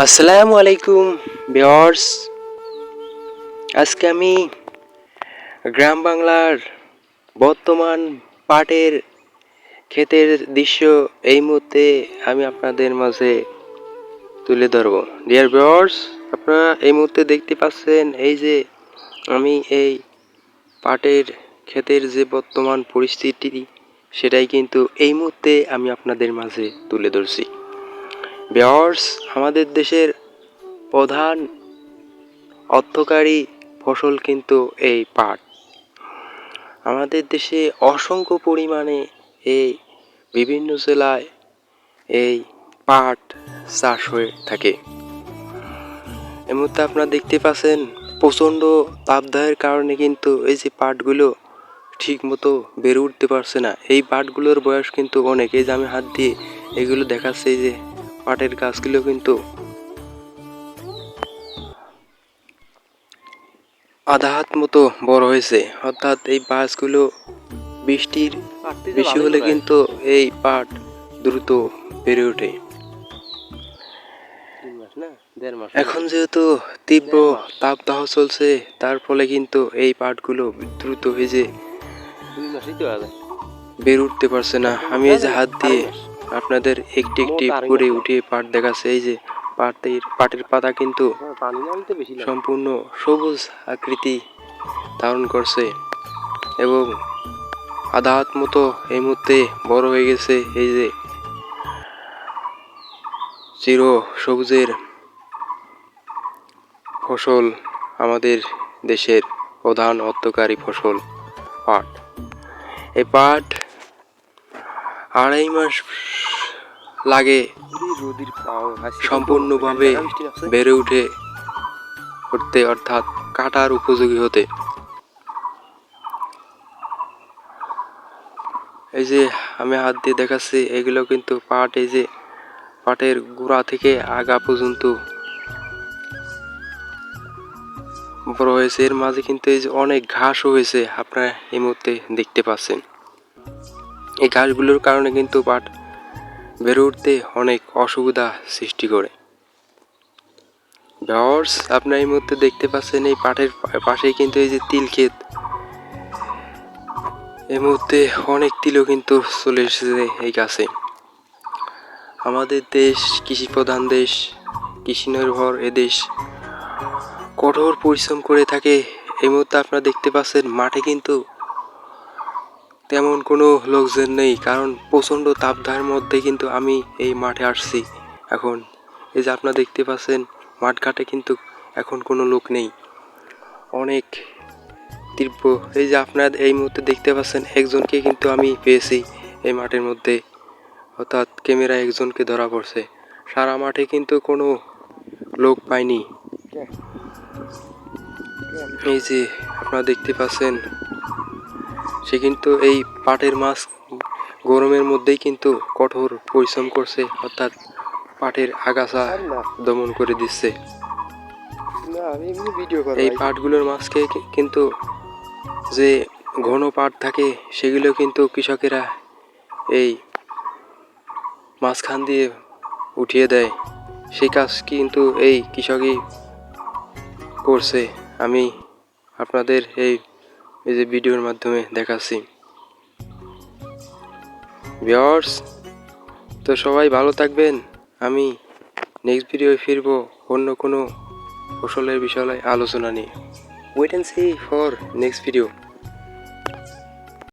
আসসালামু আলাইকুম ভিউয়ার্স। আজকে আমি গ্রাম বাংলার বর্তমান পাটের ক্ষেতের দৃশ্য এই মুহূর্তে আমি আপনাদের মাঝে তুলে ধরব। ডিয়ার ভিউয়ার্স, আপনারা এই মুহূর্তে দেখতে পাচ্ছেন এই যে আমি এই পাটের ক্ষেতের যে বর্তমান পরিস্থিতি সেটাই কিন্তু এই মুহূর্তে আমি আপনাদের মাঝে তুলে ধরছি। ভিউয়ার্স, আমাদের দেশের প্রধান অর্থকারী ফসল কিন্তু এই পাট। আমাদের দেশে অসংখ্য পরিমাণে এই বিভিন্ন জেলায় এই পাট চাষ হয়ে থাকে। এই মুহূর্তে আপনারা দেখতে পাচ্ছেন প্রচণ্ড তাপদাহের কারণে কিন্তু এই যে পাটগুলো ঠিক মতো বেড়ে উঠতে পারছে না। এই পাটগুলোর বয়স কিন্তু অনেক। এই যে আমি হাত দিয়ে এগুলো দেখাচ্ছে, এই যে পাটের গাছগুলো কিন্তু আধা হাত মতো বড় হয়েছে। অর্থাৎ এই গাছগুলো বৃষ্টির বেশি হলে কিন্তু এই পাট দ্রুত বেড়ে ওঠে। এখন যেহেতু তীব্র তাপদাহ চলছে, তার ফলে কিন্তু এই পাটগুলো দ্রুত ভেজে বেড়ে উঠতে পারছে না। আমি এই যে হাত দিয়ে আপনাদের একটি একটি করে উঠিয়ে পাট দেখাচ্ছে। এই যে পাটের পাতা কিন্তু সম্পূর্ণ সবুজ আকৃতি ধারণ করছে এবং আধা হাত মতো এই মুহূর্তে বড় হয়ে গেছে। এই যে চির সবুজের ফসল, আমাদের দেশের প্রধান অর্থকারী ফসল পাট। এই পাট 2.5 মাস লাগে সম্পূর্ণভাবে বেড়ে উঠতে, অর্থাৎ কাটার উপযোগী হতে। এই যে আমি হাত দিয়ে দেখাচ্ছি, এগুলো কিন্তু পাট। এই যে পাটের গোড়া থেকে আগা পর্যন্ত বড় হয়েছে। এর মাঝে কিন্তু এই যে অনেক ঘাসও হয়েছে, আপনারা এই মুহূর্তে দেখতে পাচ্ছেন। এই ঘাসগুলোর কারণে কিন্তু পাট বেড়ে উঠতে অনেক অসুবিধা সৃষ্টি করে। ভিউয়ার্স, আপনারা এই মুহূর্তে দেখতে পাচ্ছেন এই পাটের পাশেই কিন্তু এই যে তিল ক্ষেত। এই মুহূর্তে অনেক তিলও কিন্তু চলে এসেছে এই গাছে। আমাদের দেশ কৃষি প্রধান দেশ, কৃষি নির্ভর এদেশ, কঠোর পরিশ্রম করে থাকে। এই মুহূর্তে আপনারা দেখতে পাচ্ছেন মাঠে কিন্তু তেমন কোনো লোকজন নেই, কারণ প্রচণ্ড তাপদাহের মধ্যে কিন্তু আমি এই মাঠে আসছি এখন। এই যে আপনারা দেখতে পাচ্ছেন মাঠঘাটে কিন্তু এখন কোনো লোক নেই, অনেক তীব্র। এই যে আপনারা এই মুহূর্তে দেখতে পাচ্ছেন একজনকে কিন্তু আমি পেয়েছি এই মাঠের মধ্যে, অর্থাৎ ক্যামেরায় একজনকে ধরা পড়ছে। সারা মাঠে কিন্তু কোনো লোক পাইনি। এই যে আপনারা দেখতে পাচ্ছেন সে কিন্তু এই পাটের মাছ গরমের মধ্যেই কিন্তু কঠোর পরিশ্রম করছে, অর্থাৎ পাটের আগাছা দমন করে দিচ্ছে। এই পাটগুলোর মাঝকে কিন্তু যে ঘন পাট থাকে সেগুলো কিন্তু কৃষকেরা এই মাঝখান দিয়ে উঠিয়ে দেয়। সেই কাজ কিন্তু এই কৃষকই করছে। আমি আপনাদের এই যে ভিডিওর মাধ্যমে দেখাচ্ছি। ভিউয়ার্স, তো সবাই ভালো থাকবেন। আমি নেক্সট ভিডিওয় ফিরবো অন্য কোনো ফসলের বিষয়ে আলোচনা নিয়ে। Wait and see for next video.